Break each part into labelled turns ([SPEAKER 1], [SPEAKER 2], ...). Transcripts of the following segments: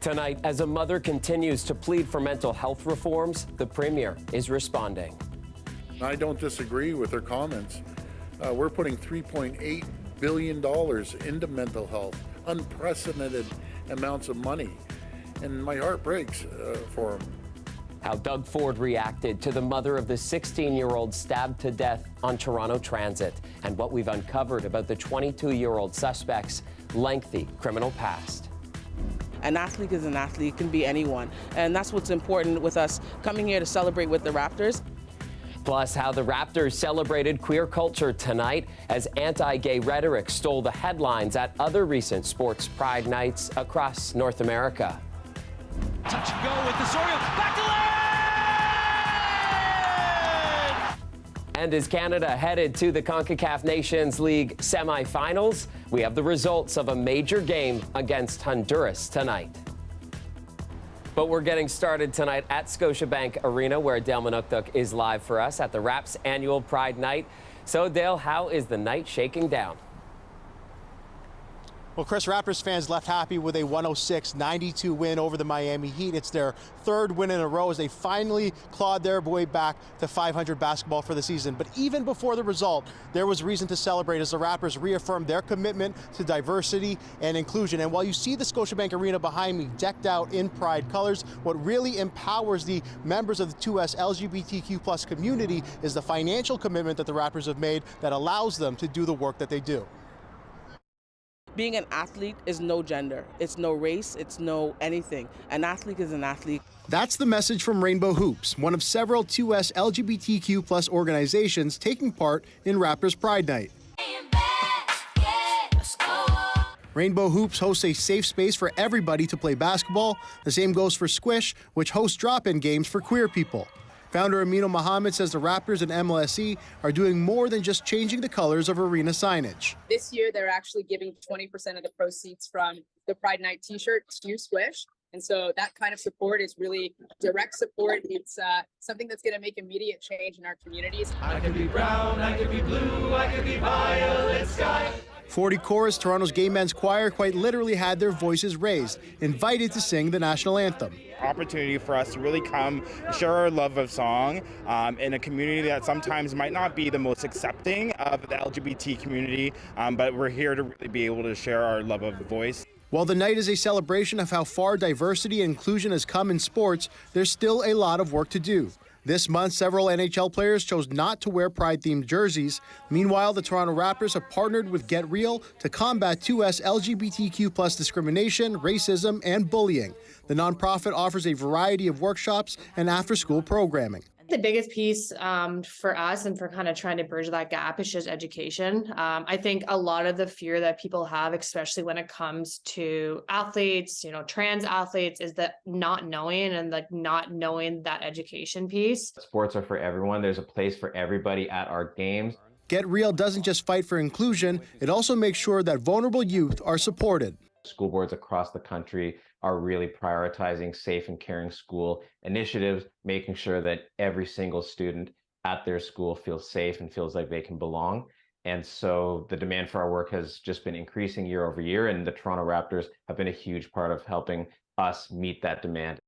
[SPEAKER 1] Tonight, as a mother continues to plead for mental health reforms, the Premier is responding.
[SPEAKER 2] I don't disagree with her comments. We're putting $3.8 billion into mental health, unprecedented amounts of money, and my heart breaks for them.
[SPEAKER 1] How Doug Ford reacted to the mother of the 16-year-old stabbed to death on Toronto Transit, and what we've uncovered about the 22-year-old suspect's lengthy criminal past.
[SPEAKER 3] An athlete is an athlete, it can be anyone, and that's what's important with us coming here to celebrate with the Raptors.
[SPEAKER 1] Plus, how the Raptors celebrated queer culture tonight as anti-gay rhetoric stole the headlines at other recent sports pride nights across North America.
[SPEAKER 4] Touch and go with Osorio, back to land!
[SPEAKER 1] And is Canada headed to the CONCACAF Nations League semifinals? We have the results of a major game against Honduras tonight. But we're getting started tonight at Scotiabank Arena, where Dale Manukduk is live for us at the Raps annual Pride Night. So, Dale, how is the night shaking down?
[SPEAKER 5] Well, Chris, Raptors fans left happy with a 106-92 win over the Miami Heat. It's their third win in a row as they finally clawed their way back to 500 basketball for the season. But even before the result, there was reason to celebrate as the Raptors reaffirmed their commitment to diversity and inclusion. And while you see the Scotiabank Arena behind me decked out in pride colors, what really empowers the members of the 2S LGBTQ+ community is the financial commitment that the Raptors have made that allows them to do the work that they do.
[SPEAKER 3] Being an athlete is no gender, it's no race, it's no anything. An athlete is an athlete.
[SPEAKER 5] That's the message from Rainbow Hoops, one of several 2S LGBTQ+ organizations taking part in Raptors Pride Night. Rainbow Hoops hosts a safe space for everybody to play basketball. The same goes for Squish, which hosts drop-in games for queer people. Founder Amino Mohammed says the Raptors and MLSE are doing more than just changing the colors of arena signage.
[SPEAKER 6] This year, they're actually giving 20% of the proceeds from the Pride Night t-shirt to Squish. And so that kind of support is really direct support. It's something that's going to make immediate change in our communities.
[SPEAKER 4] I could be brown, I could be blue, I could be violet sky.
[SPEAKER 5] 40 Chorus, Toronto's gay men's choir, quite literally had their voices raised, invited to sing the national anthem.
[SPEAKER 7] Opportunity for us to really come share our love of song in a community that sometimes might not be the most accepting of the LGBT community, but we're here to really be able to share our love of the voice.
[SPEAKER 5] While the night is a celebration of how far diversity and inclusion has come in sports, there's still a lot of work to do. This month, several NHL players chose not to wear Pride-themed jerseys. Meanwhile, the Toronto Raptors have partnered with Get Real to combat 2S LGBTQ+ discrimination, racism, and bullying. The nonprofit offers a variety of workshops and after-school programming.
[SPEAKER 8] The biggest piece for us and for kind of trying to bridge that gap is just education. I think a lot of the fear that people have, especially when it comes to athletes, trans athletes, is that not knowing that education piece.
[SPEAKER 9] Sports are for everyone. There's a place for everybody at our games.
[SPEAKER 5] Get Real doesn't just fight for inclusion, it also makes sure that vulnerable youth are supported.
[SPEAKER 9] School boards across the country are really prioritizing safe and caring school initiatives, making sure that every single student at their school feels safe and feels like they can belong. And so the demand for our work has just been increasing year over year, and the Toronto Raptors have been a huge part of helping us meet that demand.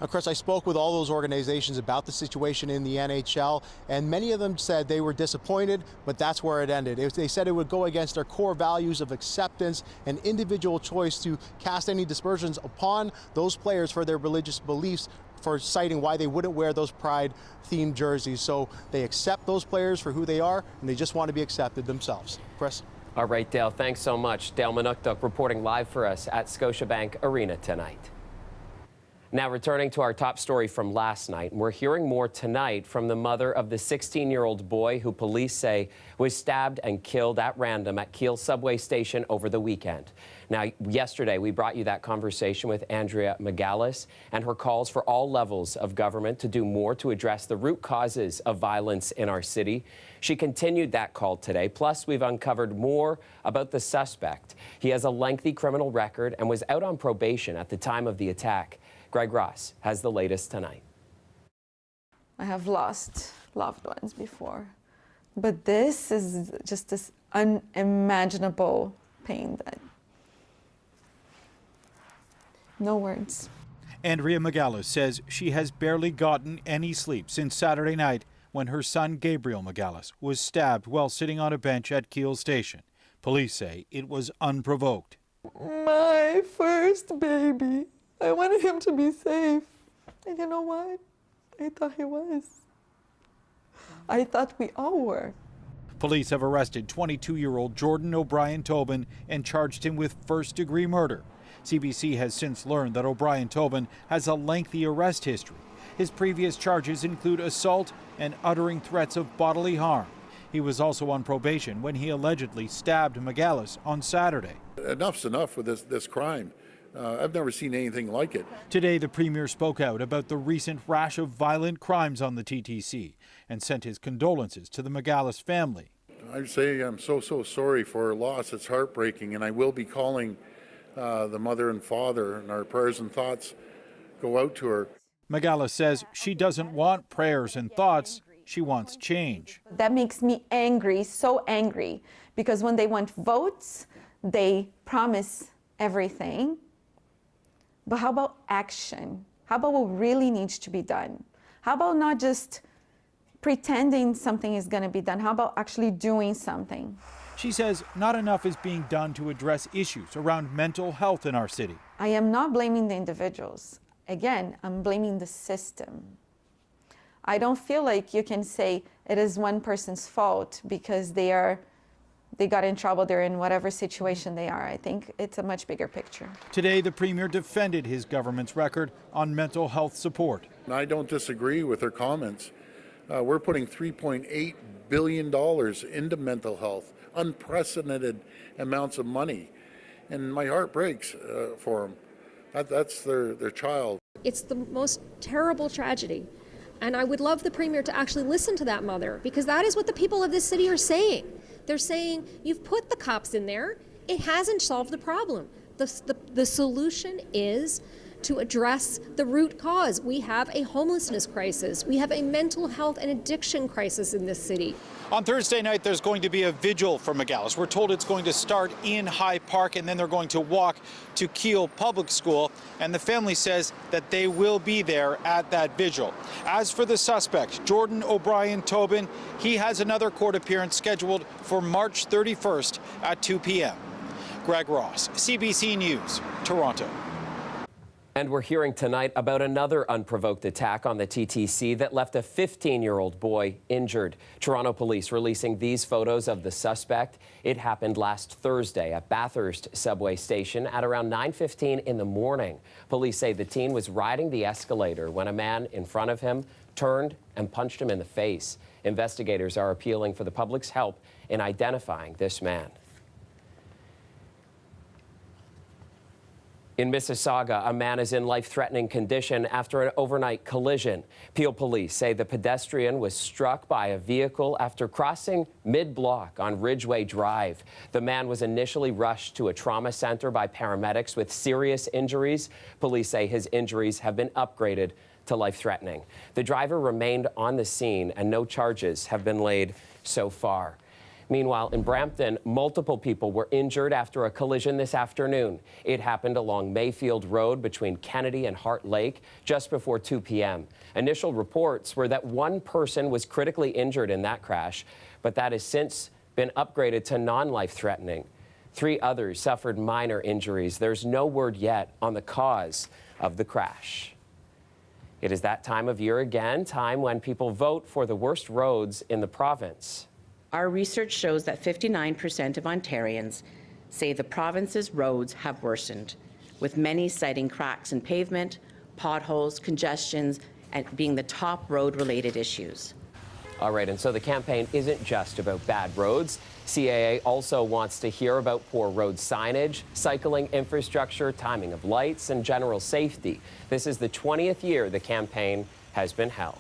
[SPEAKER 5] Now, Chris, I spoke with all those organizations about the situation in the NHL, and many of them said they were disappointed, but that's where it ended. They said it would go against their core values of acceptance and individual choice to cast any dispersions upon those players for their religious beliefs, for citing why they wouldn't wear those Pride-themed jerseys. So they accept those players for who they are, and they just want to be accepted themselves. Chris?
[SPEAKER 1] All right, Dale, thanks so much. Dale Manukduk reporting live for us at Scotiabank Arena tonight. Now, returning to our top story from last night, we're hearing more tonight from the mother of the 16-year-old boy who police say was stabbed and killed at random at Keele subway station over the weekend. Now, yesterday, we brought you that conversation with Andrea McGallis and her calls for all levels of government to do more to address the root causes of violence in our city. She continued that call today. Plus, we've uncovered more about the suspect. He has a lengthy criminal record and was out on probation at the time of the attack. Greg Ross has the latest tonight.
[SPEAKER 10] I have lost loved ones before, but this is just this unimaginable pain that No words.
[SPEAKER 11] Andrea Megalis says she has barely gotten any sleep since Saturday night when her son Gabriel Megalis was stabbed while sitting on a bench at Keele Station. Police say it was unprovoked.
[SPEAKER 10] My first baby. I wanted him to be safe. And you know what? I thought he was. I thought we all were.
[SPEAKER 11] Police have arrested 22-year-old Jordan O'Brien Tobin and charged him with first-degree murder. CBC has since learned that O'Brien Tobin has a lengthy arrest history. His previous charges include assault and uttering threats of bodily harm. He was also on probation when he allegedly stabbed Megalis on Saturday.
[SPEAKER 2] Enough's enough with this crime. I've never seen anything like it.
[SPEAKER 11] Today, the Premier spoke out about the recent rash of violent crimes on the TTC and sent his condolences to the Megalis family.
[SPEAKER 2] I say I'm so sorry for her loss. It's heartbreaking, and I will be calling the mother and father, and our prayers and thoughts go out to her.
[SPEAKER 11] Megalis says she doesn't want prayers and thoughts, she wants change.
[SPEAKER 10] That makes me angry, so angry, because when they want votes, they promise everything. But how about action? How about what really needs to be done? How about not just pretending something is going to be done? How about actually doing something?
[SPEAKER 11] She says not enough is being done to address issues around mental health in our city.
[SPEAKER 10] I am not blaming the individuals. Again, I'm blaming the system. I don't feel like you can say it is one person's fault because they got in trouble, they're in whatever situation they are. I think it's a much bigger picture.
[SPEAKER 11] Today, the Premier defended his government's record on mental health support.
[SPEAKER 2] I don't disagree with her comments. We're putting $3.8 billion into mental health, unprecedented amounts of money. And my heart breaks for them. That's their child.
[SPEAKER 12] It's the most terrible tragedy. And I would love the Premier to actually listen to that mother, because that is what the people of this city are saying. They're saying, you've put the cops in there, it hasn't solved the problem. The solution is to address the root cause. We have a homelessness crisis. We have a mental health and addiction crisis in this city.
[SPEAKER 11] On Thursday night, there's going to be a vigil for Megalis. We're told it's going to start in High Park, and then they're going to walk to Keele Public School. And the family says that they will be there at that vigil. As for the suspect, Jordan O'Brien Tobin, he has another court appearance scheduled for March 31st at 2 p.m. Greg Ross, CBC News, Toronto.
[SPEAKER 1] And we're hearing tonight about another unprovoked attack on the TTC that left a 15-year-old boy injured. Toronto police releasing these photos of the suspect. It happened last Thursday at Bathurst subway station at around 9:15 in the morning. Police say the teen was riding the escalator when a man in front of him turned and punched him in the face. Investigators are appealing for the public's help in identifying this man. In Mississauga, a man is in life-threatening condition after an overnight collision. Peel police say the pedestrian was struck by a vehicle after crossing mid-block on Ridgeway Drive. The man was initially rushed to a trauma center by paramedics with serious injuries. Police say his injuries have been upgraded to life-threatening. The driver remained on the scene and no charges have been laid so far. Meanwhile, in Brampton, multiple people were injured after a collision this afternoon. It happened along Mayfield Road between Kennedy and Hart Lake just before 2 p.m. Initial reports were that one person was critically injured in that crash, but that has since been upgraded to non-life-threatening. 3 others suffered minor injuries. There's no word yet on the cause of the crash. It is that time of year again, time when people vote for the worst roads in the province.
[SPEAKER 13] Our research shows that 59% of Ontarians say the province's roads have worsened, with many citing cracks in pavement, potholes, congestions, and being the top road-related issues.
[SPEAKER 1] All right, and so the campaign isn't just about bad roads. CAA also wants to hear about poor road signage, cycling infrastructure, timing of lights, and general safety. This is the 20th year the campaign has been held.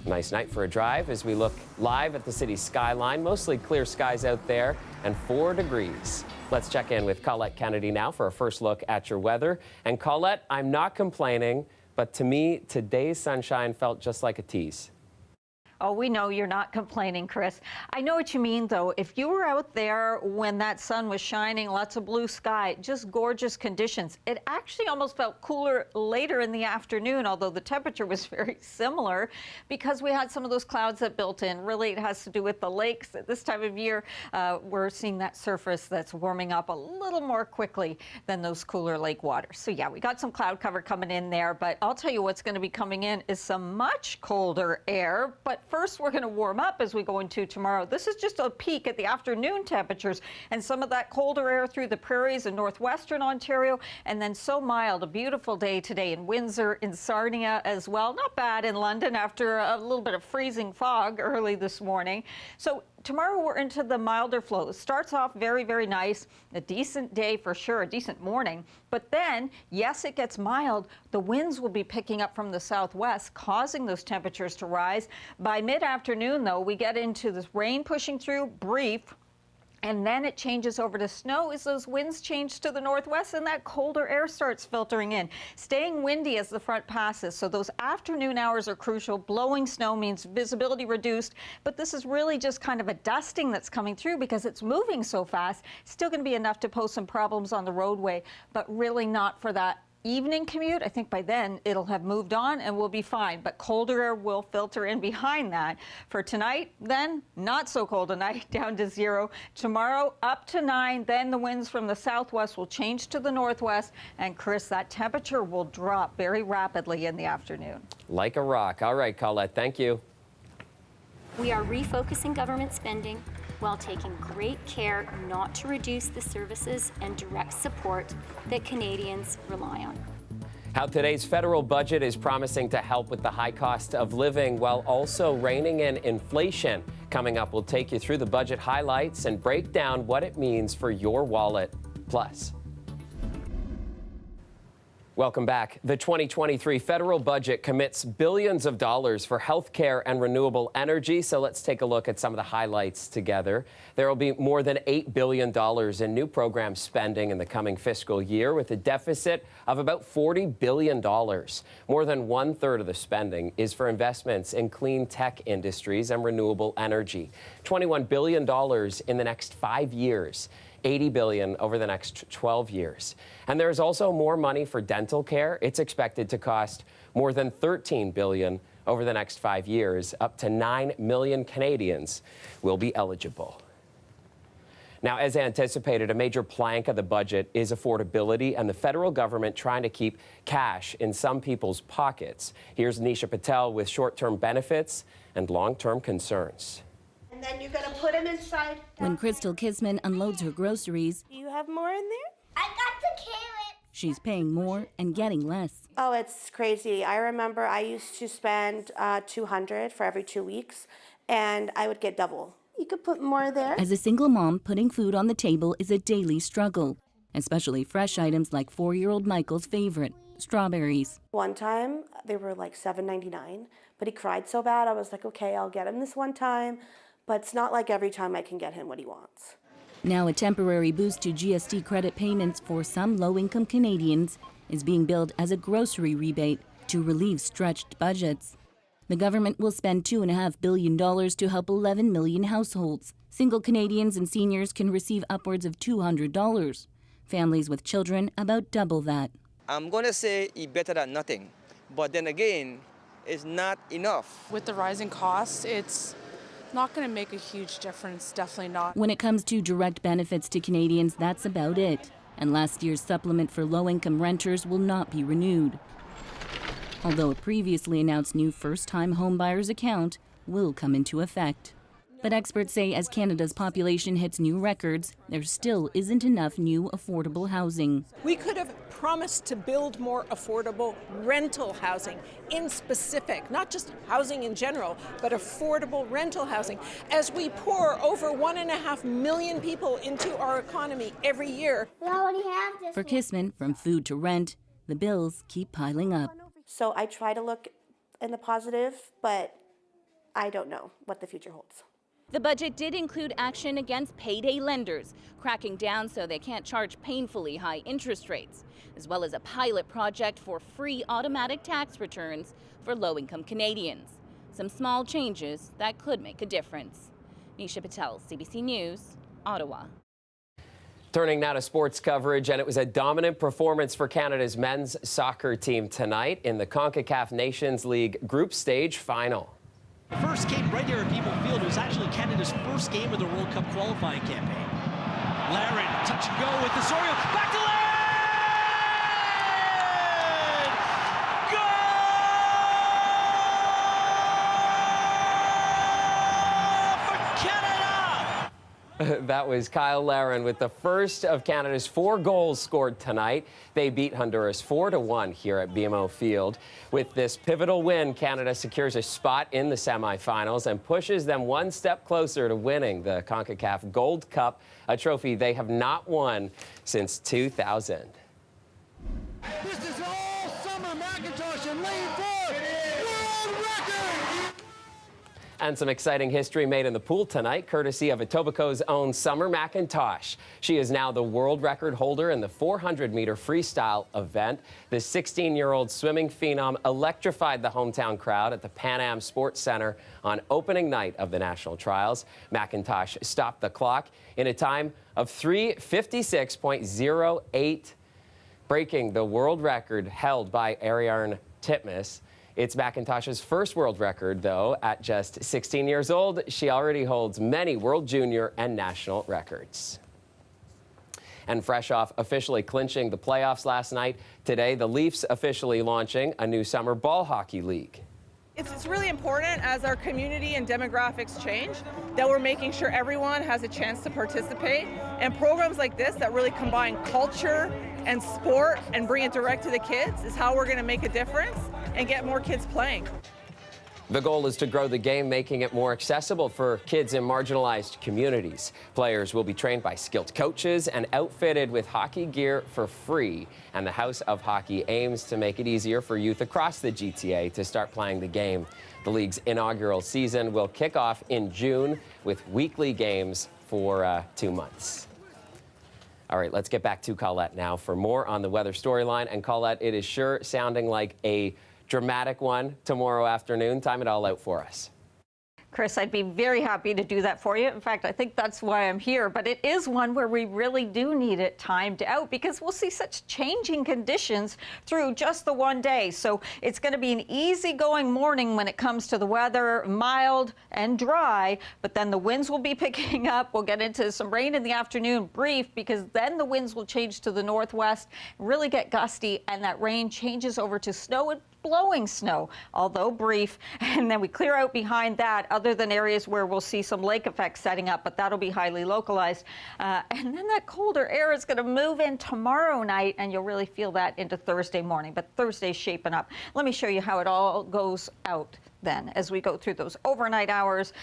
[SPEAKER 1] Nice night for a drive as we look live at the city's skyline. Mostly clear skies out there and 4 degrees. Let's check in with Colette Kennedy now for a first look at your weather. And Colette, I'm not complaining, but to me, today's sunshine felt just like a tease.
[SPEAKER 14] Oh, we know you're not complaining, Chris. I know what you mean, though. If you were out there when that sun was shining, lots of blue sky, just gorgeous conditions. It actually almost felt cooler later in the afternoon, although the temperature was very similar because we had some of those clouds that built in. Really, it has to do with the lakes. At this time of year, we're seeing that surface that's warming up a little more quickly than those cooler lake waters. So yeah, we got some cloud cover coming in there, but I'll tell you what's going to be coming in is some much colder air. But first, we're going to warm up as we go into tomorrow. This is just a peek at the afternoon temperatures and some of that colder air through the prairies in northwestern Ontario, and then so mild, a beautiful day today in Windsor, in Sarnia as well. Not bad in London after a little bit of freezing fog early this morning. So tomorrow we're into the milder flows. Starts off very, very nice. A decent day for sure, a decent morning. But then, yes, it gets mild. The winds will be picking up from the southwest, causing those temperatures to rise. By mid-afternoon, though, we get into this rain pushing through, brief. And then it changes over to snow as those winds change to the northwest and that colder air starts filtering in. Staying windy as the front passes, so those afternoon hours are crucial. Blowing snow means visibility reduced, but this is really just kind of a dusting that's coming through because it's moving so fast. Still going to be enough to pose some problems on the roadway, but really not for that evening commute. I think by then it'll have moved on and we'll be fine, but colder air will filter in behind that. For tonight, then, not so cold tonight, down to 0. Tomorrow, up to 9. Then the winds from the southwest will change to the northwest. And Chris, that temperature will drop very rapidly in the afternoon.
[SPEAKER 1] Like a rock. All right, Colette, thank you.
[SPEAKER 15] We are refocusing government spending while taking great care not to reduce the services and direct support that Canadians rely on.
[SPEAKER 1] How today's federal budget is promising to help with the high cost of living while also reining in inflation. Coming up, we'll take you through the budget highlights and break down what it means for your wallet. Plus, welcome back. The 2023 federal budget commits billions of dollars for health care and renewable energy. So let's take a look at some of the highlights together. There will be more than $8 billion in new program spending in the coming fiscal year, with a deficit of about $40 billion. More than 1/3 of the spending is for investments in clean tech industries and renewable energy. $21 billion in the next 5 years. $80 billion over the next 12 years. And there's also more money for dental care. It's expected to cost more than $13 billion over the next 5 years. Up to 9 million Canadians will be eligible. Now, as anticipated, a major plank of the budget is affordability and the federal government trying to keep cash in some people's pockets. Here's Nisha Patel with short-term benefits and long-term concerns.
[SPEAKER 16] And then you're gonna put them inside.
[SPEAKER 17] When Crystal Kisman unloads her groceries,
[SPEAKER 16] Do you have more in there? I got the carrot.
[SPEAKER 17] she's paying more and getting less.
[SPEAKER 16] Oh, it's crazy. I remember I used to spend $200 for every 2 weeks, and I would get double. You could put more there.
[SPEAKER 17] As a single mom, putting food on the table is a daily struggle, especially fresh items like 4-year-old Michael's favorite, strawberries.
[SPEAKER 16] One time, they were like $7.99, but he cried so bad, I was like, okay, I'll get him this one time, but it's not like every time I can get him what he wants.
[SPEAKER 17] Now a temporary boost to GST credit payments for some low-income Canadians is being billed as a grocery rebate to relieve stretched budgets. The government will spend $2.5 billion to help 11 million households. Single Canadians and seniors can receive upwards of $200. Families with children about double that.
[SPEAKER 18] I'm going to say it's better than nothing, but then again, it's not enough.
[SPEAKER 3] With the rising costs, it's not going to make a huge difference, definitely not.
[SPEAKER 17] When it comes to direct benefits to Canadians, that's about it. And last year's supplement for low-income renters will not be renewed. Although a previously announced new first-time homebuyers account will come into effect. But experts say as Canada's population hits new records, there still isn't enough new affordable housing.
[SPEAKER 19] We could have promised to build more affordable rental housing in specific, not just housing in general, but affordable rental housing. As we pour over 1.5 million people into our economy every year.
[SPEAKER 16] We already have this.
[SPEAKER 17] For Kisman, from food to rent, the bills keep piling up.
[SPEAKER 16] So I try to look in the positive, but I don't know what the future holds.
[SPEAKER 17] The budget did include action against payday lenders, cracking down so they can't charge painfully high interest rates, as well as a pilot project for free automatic tax returns for low-income Canadians. Some small changes that could make a difference. Nisha Patel, CBC News, Ottawa.
[SPEAKER 1] Turning now to sports coverage, and it was a dominant performance for Canada's men's soccer team tonight in the CONCACAF Nations League group stage final.
[SPEAKER 20] The first game right here at People Field was actually Canada's first game of the World Cup qualifying campaign. Laren, touch and go with Osorio, back to Laren!
[SPEAKER 1] That was Kyle Laren with the first of Canada's 4 goals scored tonight. They beat Honduras 4-1 here at BMO Field. With this pivotal win, Canada secures a spot in the semifinals and pushes them one step closer to winning the CONCACAF Gold Cup, a trophy they have not won since 2000.
[SPEAKER 4] This is all summer McIntosh and Lane Ford. World record!
[SPEAKER 1] And some exciting history made in the pool tonight, courtesy of Etobicoke's own Summer McIntosh. She is now the world record holder in the 400-meter freestyle event. The 16-year-old swimming phenom electrified the hometown crowd at the Pan Am Sports Center on opening night of the national trials. McIntosh stopped the clock in a time of 3:56.08, breaking the world record held by Ariarne Titmus. It's McIntosh's first world record, though. At just 16 years old, she already holds many world junior and national records. And fresh off officially clinching the playoffs last night, today the Leafs officially launching a new summer ball hockey league.
[SPEAKER 21] It's really important as our community and demographics change that we're making sure everyone has a chance to participate. And programs like this that really combine culture and sport and bring it direct to the kids is how we're going to make a difference and get more kids playing.
[SPEAKER 1] The goal is to grow the game, making it more accessible for kids in marginalized communities. Players will be trained by skilled coaches and outfitted with hockey gear for free. And the House of Hockey aims to make it easier for youth across the GTA to start playing the game. The league's inaugural season will kick off in June with weekly games for 2 months. All right, let's get back to Colette now for more on the weather storyline. And Colette, it is sure sounding like a dramatic one tomorrow afternoon. Time it all out for us.
[SPEAKER 14] Chris, I'd be very happy to do that for you. In fact, I think that's why I'm here. But it is one where we really do need it timed out because we'll see such changing conditions through just the one day. So it's going to be an easygoing morning when it comes to the weather, mild and dry. But then the winds will be picking up. We'll get into some rain in the afternoon, brief, because then the winds will change to the northwest, really get gusty, and that rain changes over to snow and blowing snow, although brief, and then we clear out behind that, other than areas where we'll see some lake effects setting up, but that'll be highly localized. And then that colder air is going to move in tomorrow night, and you'll really feel that into Thursday morning, but Thursday's shaping up. Let me show you how it all goes out then as we go through those overnight hours.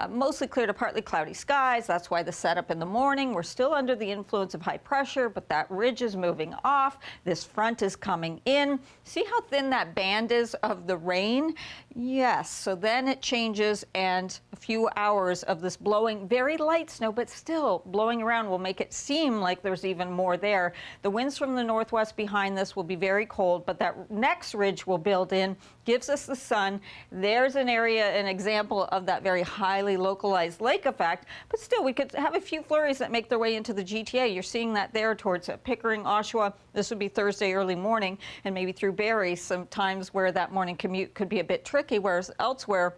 [SPEAKER 14] Mostly clear to partly cloudy skies. That's why the setup in the morning, we're still under the influence of high pressure, but that ridge is moving off. This front is coming in. See how thin that band is of the rain? Yes, so then it changes, and a few hours of this blowing, very light snow, but still blowing around will make it seem like there's even more there. The winds from the northwest behind this will be very cold, but that next ridge will build in, gives us the sun. There's an area, an example of that very highly localized lake effect, but still we could have a few flurries that make their way into the GTA. You're seeing that there towards Pickering, Oshawa. This would be Thursday early morning, and maybe through Barrie, sometimes where that morning commute could be a bit tricky, whereas elsewhere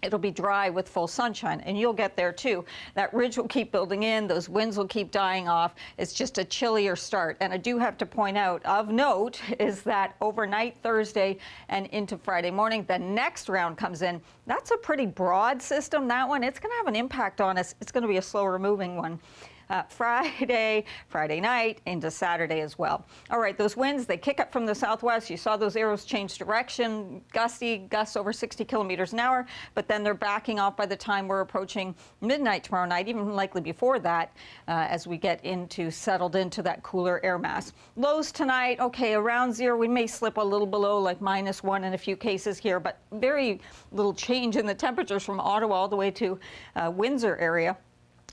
[SPEAKER 14] it'll be dry with full sunshine, and you'll get there too. That ridge will keep building in, those winds will keep dying off. It's just a chillier start. And I do have to point out, of note, is that overnight Thursday and into Friday morning, the next round comes in. That's a pretty broad system, that one. It's going to have an impact on us. It's going to be a slower moving one. Friday night into Saturday as well. All right, those winds, they kick up from the southwest. You saw those arrows change direction, gusty, gusts over 60 kilometers an hour, but then they're backing off by the time we're approaching midnight tomorrow night, even likely before that, as we get settled into that cooler air mass. Lows tonight, okay, around zero. We may slip a little below, like -1 in a few cases here, but very little change in the temperatures from Ottawa all the way to Windsor area.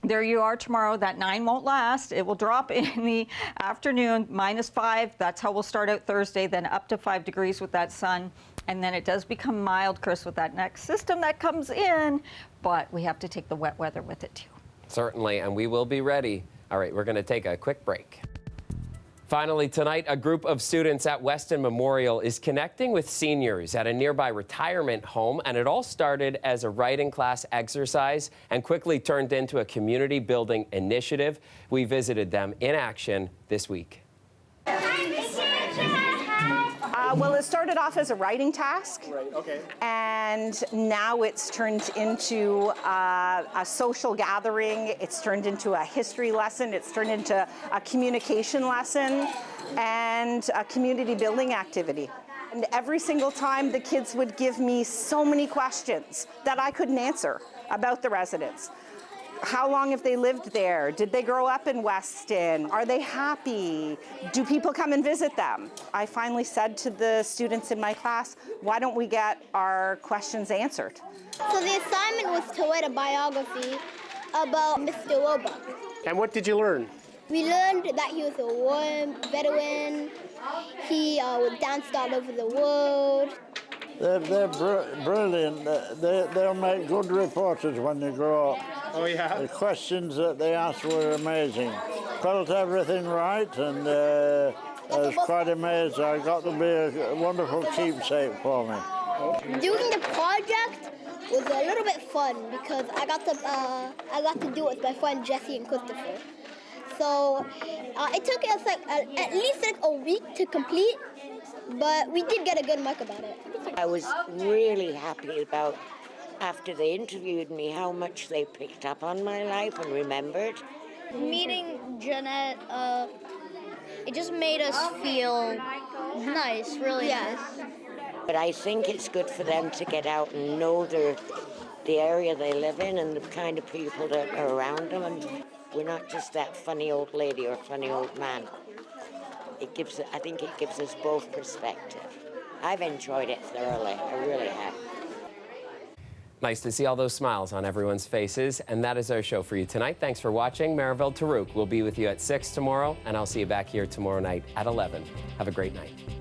[SPEAKER 14] There you are tomorrow. That 9 won't last. It will drop in the afternoon, -5. That's how we'll start out Thursday, then up to 5 degrees with that sun. And then it does become mild, Chris, with that next system that comes in. But we have to take the wet weather with it, too.
[SPEAKER 1] Certainly, and we will be ready. All right, we're going to take a quick break. Finally, tonight, a group of students at Weston Memorial is connecting with seniors at a nearby retirement home, and it all started as a writing class exercise and quickly turned into a community building initiative. We visited them in action this week.
[SPEAKER 6] Well, it started off as a writing task,
[SPEAKER 22] Right, okay.
[SPEAKER 6] and now it's turned into a social gathering. It's turned into a history lesson. It's turned into a communication lesson and a community building activity. And every single time the kids would give me so many questions that I couldn't answer about the residents. How long have they lived there? Did they grow up in Weston? Are they happy? Do people come and visit them? I finally said to the students in my class, why don't we get our questions answered?
[SPEAKER 23] So the assignment was to write a biography about Mr. Roebuck.
[SPEAKER 22] And what did you learn?
[SPEAKER 23] We learned that he was a war veteran. He danced all over the world.
[SPEAKER 24] They're brilliant. They'll make good reporters when they grow up.
[SPEAKER 22] Oh, yeah?
[SPEAKER 24] The questions that they asked were amazing. Felt everything right, and I was quite amazed. I got to be a wonderful keepsake for me.
[SPEAKER 23] Doing the project was a little bit fun because I got to do it with my friend Jesse and Christopher. So it took us at least a week to complete, but we did get a good mark about it.
[SPEAKER 25] I was really happy about, after they interviewed me, how much they picked up on my life and remembered.
[SPEAKER 23] Meeting Jeanette, it just made us feel nice, really nice.
[SPEAKER 25] But I think it's good for them to get out and know the area they live in and the kind of people that are around them. And we're not just that funny old lady or funny old man. I think it gives us both perspective. I've enjoyed it thoroughly. I really have.
[SPEAKER 1] Nice to see all those smiles on everyone's faces. And that is our show for you tonight. Thanks for watching. Maribel Tarouk will be with you at 6 tomorrow, and I'll see you back here tomorrow night at 11. Have a great night.